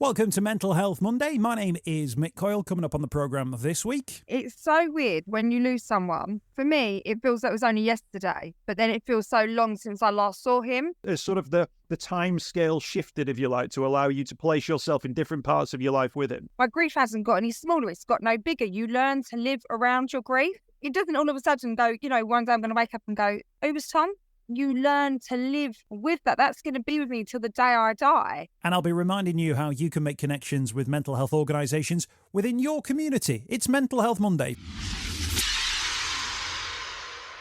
Welcome to Mental Health Monday. My name is Mick Coyle. Coming up on the programme this week. It's so weird when you lose someone. For me, it feels like it was only yesterday, but then it feels so long since I last saw him. There's sort of the time scale shifted, if you like, to allow you to place yourself in different parts of your life with him. My grief hasn't got any smaller. It's got no bigger. You learn to live around your grief. It doesn't all of a sudden go, one day I'm going to wake up and go, oh, it was Tom. You learn to live with that. That's going to be with me till the day I die. And I'll be reminding you how you can make connections with mental health organisations within your community. It's Mental Health Monday.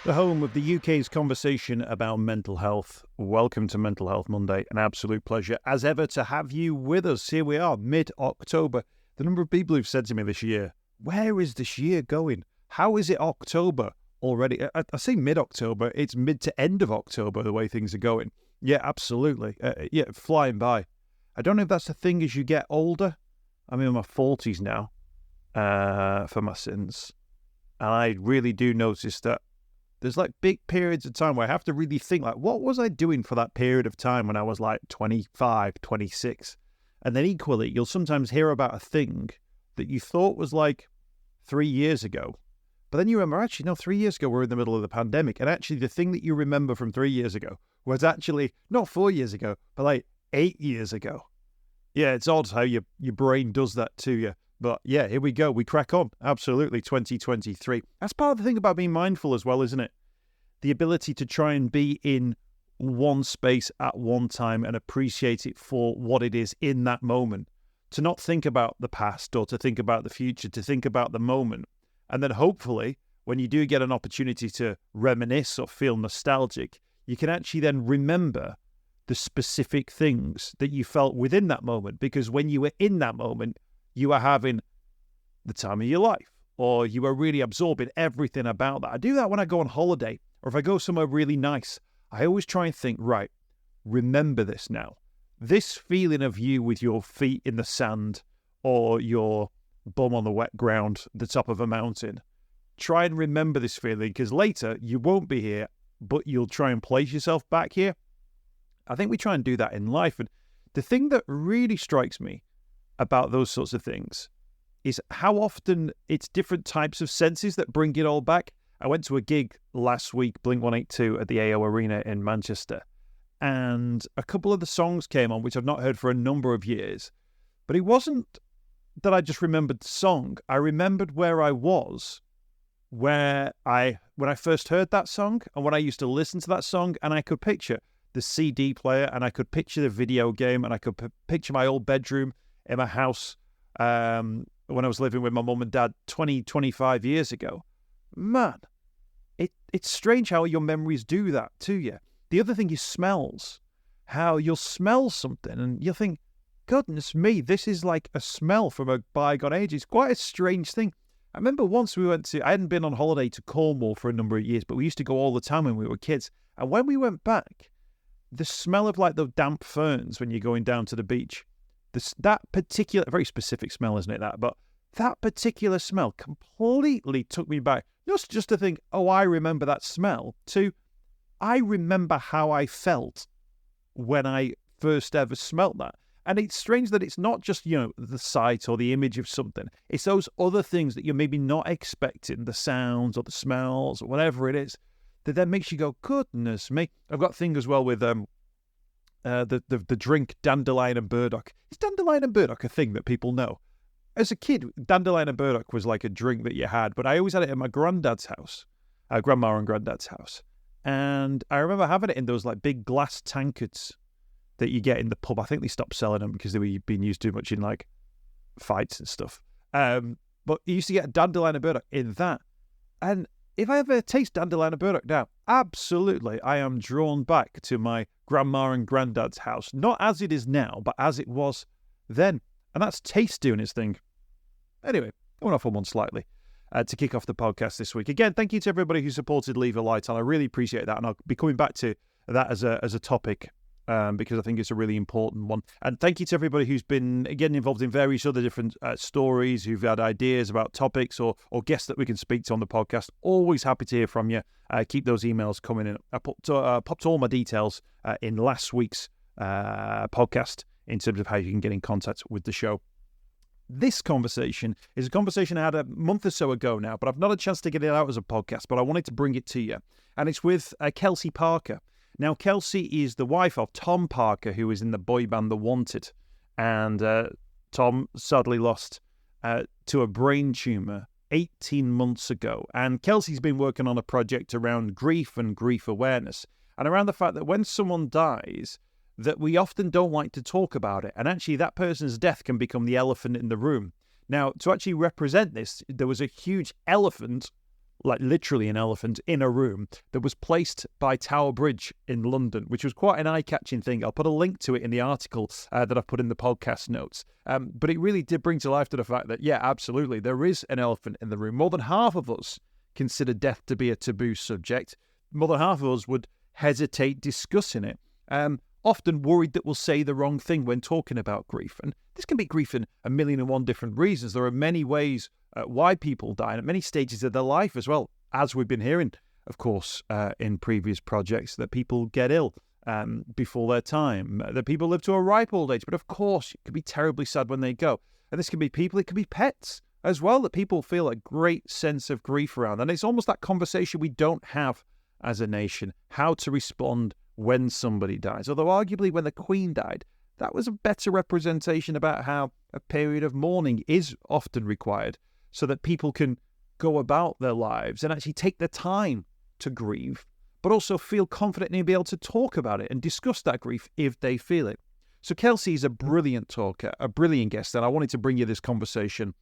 The home of the UK's conversation about mental health. Welcome to Mental Health Monday. An absolute pleasure, as ever, to have you with us. Here we are, mid-October. The number of people who've said to me this year, where is this year going? How is it October already? I say mid-October, it's mid to end of October, the way things are going. Yeah, absolutely. Flying by. I don't know if that's the thing as you get older. I'm in my 40s now, for my sins. And I really do notice that there's like big periods of time where I have to really think, like, what was I doing for that period of time when I was like 25, 26? And then equally, you'll sometimes hear about a thing that you thought was like 3 years ago. But then you remember, actually, no, 3 years ago, we're in the middle of the pandemic. And actually, the thing that you remember from 3 years ago was actually not 4 years ago, but like 8 years ago. Yeah, it's odd how your brain does that to you. But yeah, here we go. We crack on. Absolutely, 2023. That's part of the thing about being mindful as well, isn't it? The ability to try and be in one space at one time and appreciate it for what it is in that moment. To not think about the past or to think about the future, to think about the moment. And then hopefully, when you do get an opportunity to reminisce or feel nostalgic, you can actually then remember the specific things that you felt within that moment. Because when you were in that moment, you were having the time of your life, or you were really absorbing everything about that. I do that when I go on holiday, or if I go somewhere really nice. I always try and think, right, remember this now. This feeling of you with your feet in the sand or your bum on the wet ground, the top of a mountain. Try and remember this feeling, because later you won't be here, but you'll try and place yourself back here. I think we try and do that in life. And the thing that really strikes me about those sorts of things is how often it's different types of senses that bring it all back. I went to a gig last week, Blink-182, at the AO Arena in Manchester, and a couple of the songs came on, which I've not heard for a number of years. But it wasn't that I just remembered the song. I remembered where I was, when I first heard that song, and when I used to listen to that song, and I could picture the CD player, and I could picture the video game, and I could picture my old bedroom in my house when I was living with my mum and dad 25 years ago. Man, it's strange how your memories do that to you. The other thing is smells. How you'll smell something and you'll think, goodness me, this is like a smell from a bygone age. It's quite a strange thing. I remember once I hadn't been on holiday to Cornwall for a number of years, but we used to go all the time when we were kids. And when we went back, the smell of like the damp ferns when you're going down to the beach, that particular, very specific smell, isn't it, that? But that particular smell completely took me back. Not just to think, oh, I remember that smell, to I remember how I felt when I first ever smelt that. And it's strange that it's not just, the sight or the image of something. It's those other things that you're maybe not expecting, the sounds or the smells or whatever it is, that then makes you go, goodness me. I've got a thing as well with the drink dandelion and burdock. Is dandelion and burdock a thing that people know? As a kid, dandelion and burdock was like a drink that you had, but I always had it at my granddad's house, grandma and granddad's house. And I remember having it in those like big glass tankards that you get in the pub. I think they stopped selling them because they were being used too much in like fights and stuff. But you used to get dandelion and burdock in that. And if I ever taste dandelion and burdock now, absolutely, I am drawn back to my grandma and granddad's house. Not as it is now, but as it was then. And that's taste doing its thing. Anyway, I went off on one slightly to kick off the podcast this week. Again, thank you to everybody who supported Leave a Light On. I really appreciate that. And I'll be coming back to that as a topic because I think it's a really important one. And thank you to everybody who's been getting involved in various other different stories, who've had ideas about topics or guests that we can speak to on the podcast. Always happy to hear from you. Keep those emails coming in. I popped all my details in last week's podcast in terms of how you can get in contact with the show. This conversation is a conversation I had a month or so ago now, but I've not had a chance to get it out as a podcast, but I wanted to bring it to you. And it's with Kelsey Parker. Now, Kelsey is the wife of Tom Parker, who is in the boy band The Wanted. And Tom sadly lost to a brain tumour 18 months ago. And Kelsey's been working on a project around grief and grief awareness, and around the fact that when someone dies, that we often don't like to talk about it. And actually that person's death can become the elephant in the room. Now, to actually represent this, there was a huge elephant, like literally an elephant, in a room that was placed by Tower Bridge in London, which was quite an eye-catching thing. I'll put a link to it in the article that I've put in the podcast notes. But it really did bring to life to the fact that, yeah, absolutely, there is an elephant in the room. More than half of us consider death to be a taboo subject. More than half of us would hesitate discussing it. Often worried that we'll say the wrong thing when talking about grief. And this can be grief in a million and one different reasons. There are many ways why people die, and at many stages of their life as well, as we've been hearing, of course, in previous projects, that people get ill before their time, that people live to a ripe old age. But of course, it can be terribly sad when they go. And this can be people, it can be pets as well, that people feel a great sense of grief around. And it's almost that conversation we don't have as a nation, how to respond when somebody dies. Although arguably when the Queen died, that was a better representation about how a period of mourning is often required so that people can go about their lives and actually take the time to grieve, but also feel confident in being able to talk about it and discuss that grief if they feel it. So Kelsey is a brilliant talker, a brilliant guest, and I wanted to bring you this conversation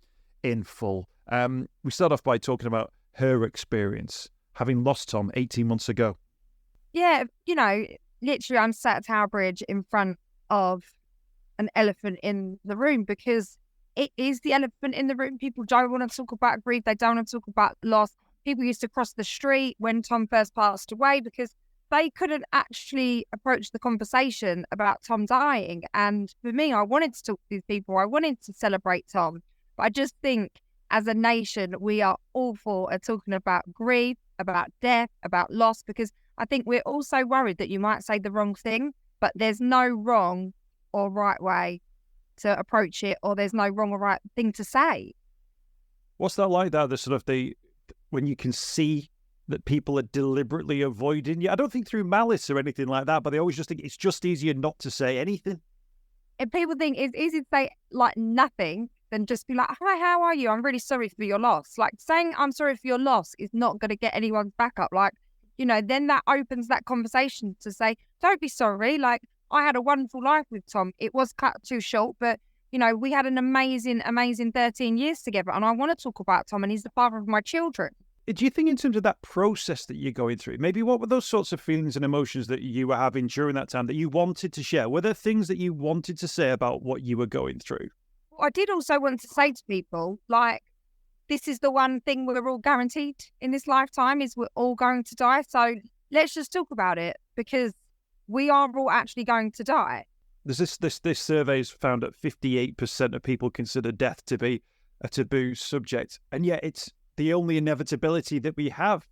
in full. We start off by talking about her experience, having lost Tom 18 months ago. Yeah, literally I'm sat at Tower Bridge in front of an elephant in the room, because it is the elephant in the room. People don't want to talk about grief. They don't want to talk about loss. People used to cross the street when Tom first passed away because they couldn't actually approach the conversation about Tom dying. And for me, I wanted to talk to these people. I wanted to celebrate Tom. But I just think as a nation, we are awful at talking about grief, about death, about loss, because I think we're also worried that you might say the wrong thing, but there's no wrong or right way to approach it, or there's no wrong or right thing to say. What's that like, that when you can see that people are deliberately avoiding you? I don't think through malice or anything like that, but they always just think it's just easier not to say anything. And people think it's easy to say like nothing than just be like, hi, how are you? I'm really sorry for your loss. Like saying I'm sorry for your loss is not going to get anyone's back up. Like, then that opens that conversation to say, don't be sorry. Like, I had a wonderful life with Tom. It was cut too short, but, we had an amazing, amazing 13 years together. And I want to talk about Tom, and he's the father of my children. Do you think in terms of that process that you're going through, maybe what were those sorts of feelings and emotions that you were having during that time that you wanted to share? Were there things that you wanted to say about what you were going through? I did also want to say to people, like, this is the one thing we're all guaranteed in this lifetime, is we're all going to die. So let's just talk about it, because we are all actually going to die. There's this survey has found that 58% of people consider death to be a taboo subject, and yet it's the only inevitability that we have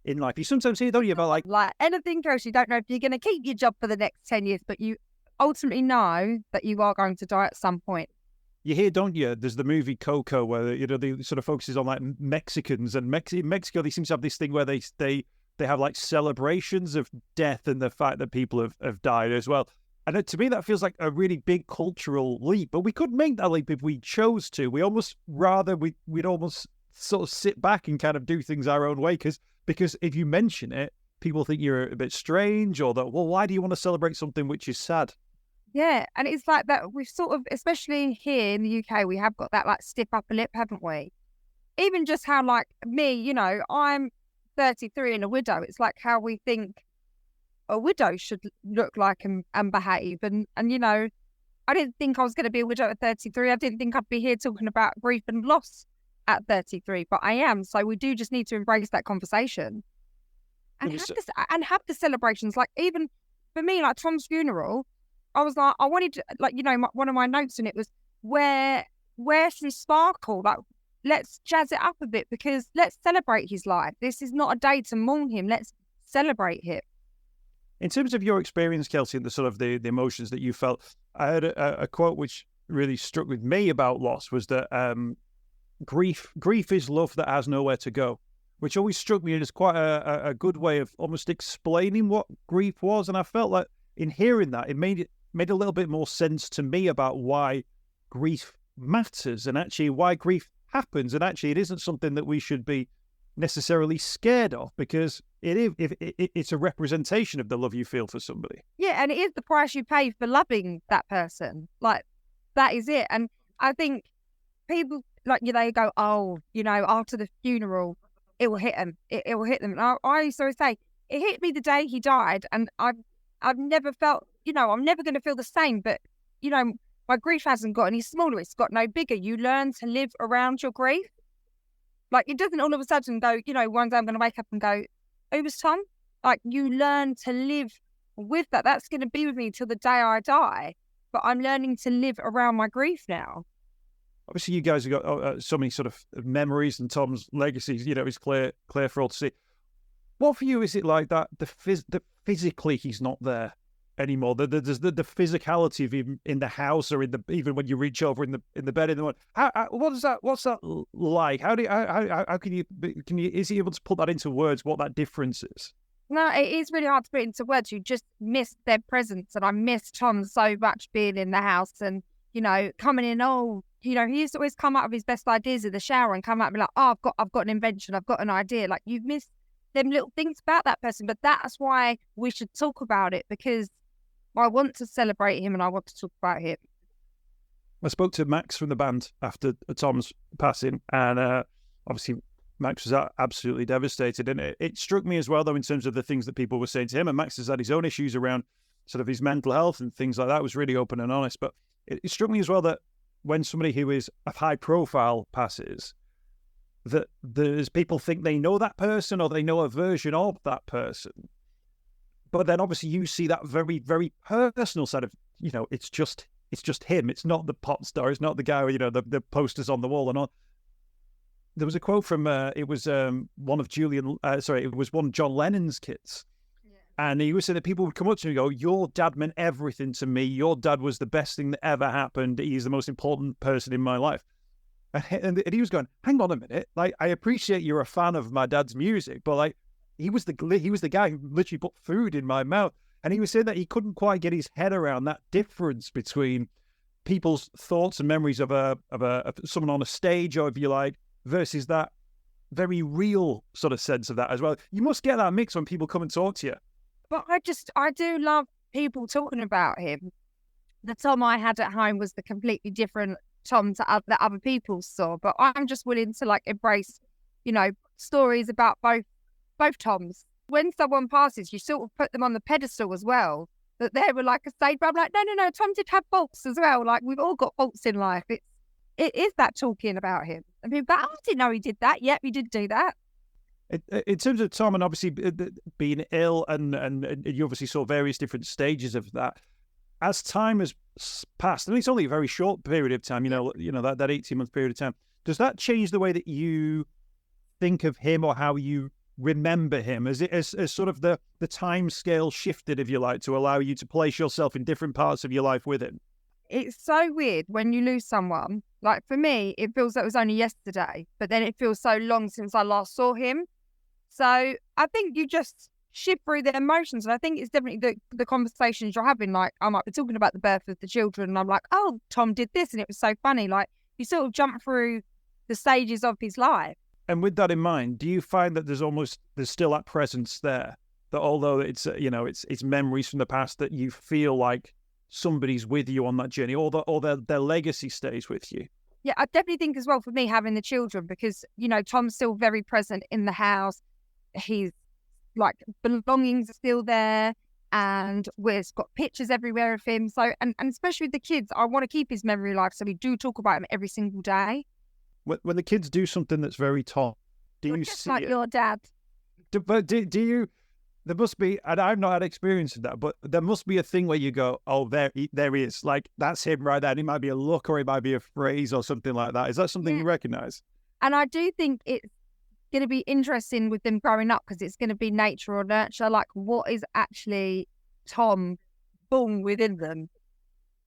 in life. You sometimes hear, don't you, about like anything goes. You don't know if you're going to keep your job for the next 10 years, but you ultimately know that you are going to die at some point. You hear, don't you? There's the movie Coco where, they sort of focuses on like Mexicans, and in Mexico, they seem to have this thing where they have like celebrations of death and the fact that people have died as well. And to me, that feels like a really big cultural leap, but we could make that leap if we chose to. We almost we'd almost sort of sit back and kind of do things our own way, because if you mention it, people think you're a bit strange, or that, well, why do you want to celebrate something which is sad? Yeah, and it's like that. We've sort of, especially here in the UK, we have got that like stiff upper lip, haven't we? Even just how, like me, I'm 33 and a widow. It's like how we think a widow should look like and behave. And I didn't think I was going to be a widow at 33. I didn't think I'd be here talking about grief and loss at 33, but I am. So we do just need to embrace that conversation and have the celebrations. Like, even for me, like Tom's funeral, I was like, I wanted to, like, one of my notes in it was, where's the sparkle? Like, let's jazz it up a bit, because let's celebrate his life. This is not a day to mourn him. Let's celebrate him. In terms of your experience, Kelsey, and the sort of the emotions that you felt, I heard a quote which really struck with me about loss was that grief is love that has nowhere to go, which always struck me as quite a good way of almost explaining what grief was. And I felt like in hearing that, it made a little bit more sense to me about why grief matters and actually why grief happens. And actually, it isn't something that we should be necessarily scared of, because it's a representation of the love you feel for somebody. Yeah, and it is the price you pay for loving that person. Like, that is it. And I think people, like, they go, oh, after the funeral, it will hit them. It will hit them. And I used to always say, it hit me the day he died, and I've never felt, I'm never going to feel the same. But, my grief hasn't got any smaller. It's got no bigger. You learn to live around your grief. Like, it doesn't all of a sudden go, one day I'm going to wake up and go, oh, it was Tom. Like, you learn to live with that. That's going to be with me till the day I die. But I'm learning to live around my grief now. Obviously, you guys have got so many sort of memories, and Tom's legacies, is clear for all to see. What for you is it like that? The physically he's not there anymore. The physicality of him in the house, or even when you reach over in the bed in the morning. What's that like? How can you is he able to put that into words? What that difference is? No, it is really hard to put into words. You just miss their presence, and I miss Tom so much being in the house, and coming in. He used to always come out of his best ideas in the shower and come out and be like, oh, I've got an invention, I've got an idea. Like, you've missed them little things about that person. But that's why we should talk about it, because I want to celebrate him and I want to talk about him. I spoke to Max from the band after Tom's passing, and obviously Max was absolutely devastated. And it struck me as well, though, in terms of the things that people were saying to him. And Max has had his own issues around sort of his mental health and things like that. It was really open and honest. But it struck me as well that when somebody who is of high profile passes, that there's people think they know that person or they know a version of that person. But then obviously you see that very, very personal side of, it's just him. It's not the pop star. It's not the guy, the posters on the wall and all. There was a quote from, it was one of John Lennon's kids. And he was saying that people would come up to him and go, your dad meant everything to me. Your dad was the best thing that ever happened. He's the most important person in my life. And he was going, hang on a minute. Like, I appreciate you're a fan of my dad's music, but like, he was the guy who literally put food in my mouth. And he was saying that he couldn't quite get his head around that difference between people's thoughts and memories of someone on a stage, or if you like, versus that very real sort of sense of that as well. You must get that mix when people come and talk to you. But I do love people talking about him. The Tom I had at home was the completely different Tom that other people saw. But I'm just willing to like embrace, stories about both Toms. When someone passes, you sort of put them on the pedestal as well, that they were like a stage. But I'm like, no, Tom did have faults as well. Like, we've all got faults in life. It is that talking about him. I mean, but I didn't know he did that. Yep, he did do that. In terms of Tom, and obviously being ill, and you obviously saw various different stages of that. As time has passed, and it's only a very short period of time, that 18-month period of time, does that change the way that you think of him or how you remember him? As sort of the time scale shifted, if you like, to allow you to place yourself in different parts of your life with him? It's so weird when you lose someone. Like, for me, it feels like it was only yesterday, but then it feels so long since I last saw him. So I think you just shift through the emotions. And I think it's definitely the conversations you're having. Like, I might be talking about the birth of the children, and I'm like, oh, Tom did this, and it was so funny. Like, you sort of jump through the stages of his life. And with that in mind, do you find that there's still that presence there? That although it's it's memories from the past, that you feel like somebody's with you on that journey, or their legacy stays with you? Yeah, I definitely think as well, for me, having the children, because, Tom's still very present in the house. He's like, belongings are still there, and we've got pictures everywhere of him. So, and especially with the kids, I want to keep his memory alive. So we do talk about him every single day. When the kids do something that's very top, do you just see like it? Your dad? But do you? There must be, and I've not had experience of that, but there must be a thing where you go, oh, there he is. Like, that's him right there. And it might be a look, or it might be a phrase or something like that. Is that something you recognise? And I do think it's going to be interesting with them growing up because it's going to be nature or nurture. Like, what is actually Tom born within them?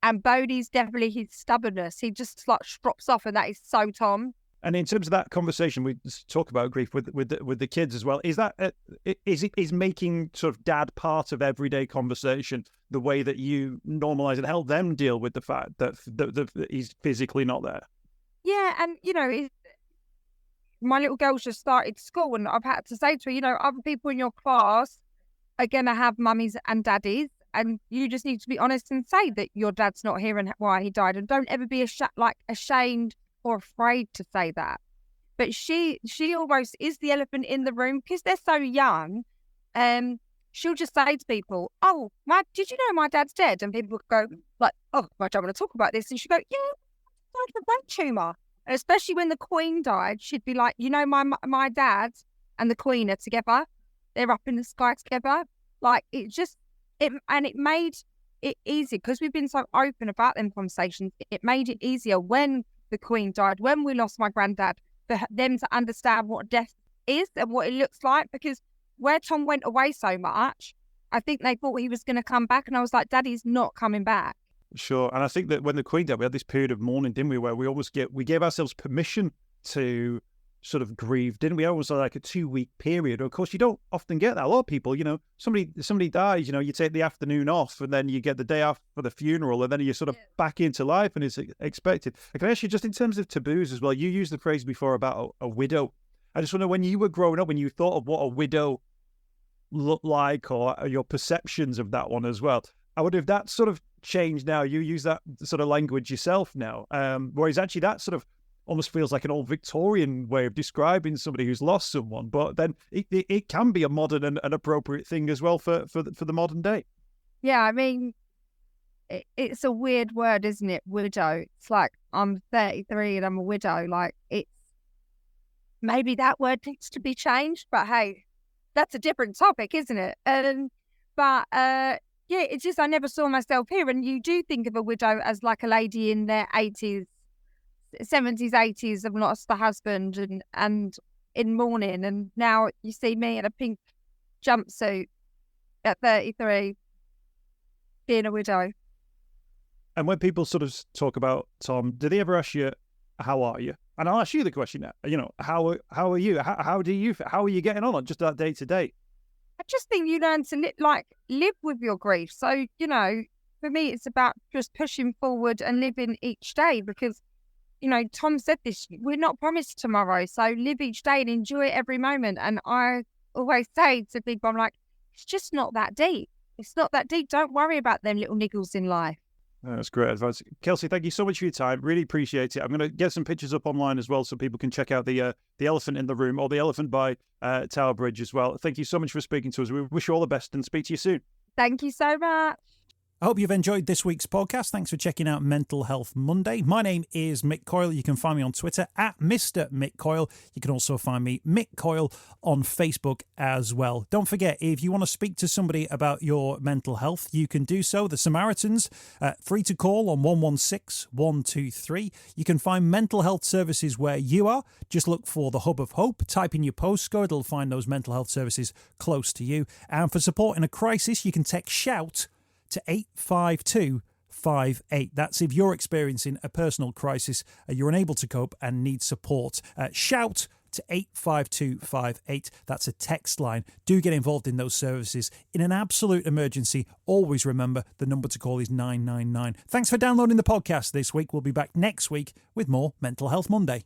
And Bodhi's definitely his stubbornness. He just like drops off, and that is so Tom. And in terms of that conversation, we talk about grief with the kids as well. Is that is making sort of dad part of everyday conversation the way that you normalise and help them deal with the fact that he's physically not there? Yeah, and my little girl's just started school, and I've had to say to her, other people in your class are gonna have mummies and daddies, and you just need to be honest and say that your dad's not here and why he died, and don't ever be ashamed or afraid to say that. But she almost is the elephant in the room because they're so young. She'll just say to people, "Oh, did you know my dad's dead?" And people go like, "Oh, I don't want to talk about this." And she go, "Yeah, died of a brain tumour." And especially when the Queen died, she'd be like, my dad and the Queen are together. They're up in the sky together. Like it made it easy because we've been so open about them conversations. It made it easier when the Queen died, when we lost my granddad, for them to understand what death is and what it looks like. Because where Tom went away so much, I think they thought he was going to come back. And I was like, Daddy's not coming back. Sure. And I think that when the Queen died, we had this period of mourning, didn't we, where we gave ourselves permission to sort of grieve, didn't we? Almost like a 2-week period. Of course, you don't often get that. A lot of people, somebody dies, you take the afternoon off and then you get the day off for the funeral and then you're sort of back into life and it's expected. I can ask you, just in terms of taboos as well, you used the phrase before about a widow. I just wonder, when you were growing up, when you thought of what a widow looked like or your perceptions of that one as well, I wonder if that sort of changed now. You use that sort of language yourself now, whereas actually that sort of almost feels like an old Victorian way of describing somebody who's lost someone, but then it can be a modern and an appropriate thing as well for the modern day. Yeah, I mean, it's a weird word, isn't it? Widow. It's like, I'm 33 and I'm a widow. Like, maybe that word needs to be changed, but hey, that's a different topic, isn't it? Yeah, it's just I never saw myself here. And you do think of a widow as like a lady in their 80s, 70s, 80s have lost the husband and in mourning. And now you see me in a pink jumpsuit at 33 being a widow. And when people sort of talk about Tom, do they ever ask you, how are you? And I'll ask you the question now, how are you? How are you getting on just that day to day? I just think you learn to live with your grief. So, for me, it's about just pushing forward and living each day because, Tom said this, we're not promised tomorrow. So live each day and enjoy every moment. And I always say to people, I'm like, it's just not that deep. It's not that deep. Don't worry about them little niggles in life. That's great advice. Kelsey, thank you so much for your time. Really appreciate it. I'm going to get some pictures up online as well so people can check out the elephant in the room or the elephant by Tower Bridge as well. Thank you so much for speaking to us. We wish you all the best and speak to you soon. Thank you so much. I hope you've enjoyed this week's podcast. Thanks for checking out Mental Health Monday. My name is Mick Coyle. You can find me on Twitter at Mr. Mick Coyle. You can also find me, Mick Coyle, on Facebook as well. Don't forget, if you want to speak to somebody about your mental health, you can do so. The Samaritans, free to call on 116 123. You can find mental health services where you are. Just look for the Hub of Hope. Type in your postcode. It'll find those mental health services close to you. And for support in a crisis, you can text SHOUT to 85258. That's if you're experiencing a personal crisis, you're unable to cope and need support. Shout to 85258. That's a text line. Do get involved in those services. In an absolute emergency, always remember the number to call is 999. Thanks for downloading the podcast this week. We'll be back next week with more Mental Health Monday.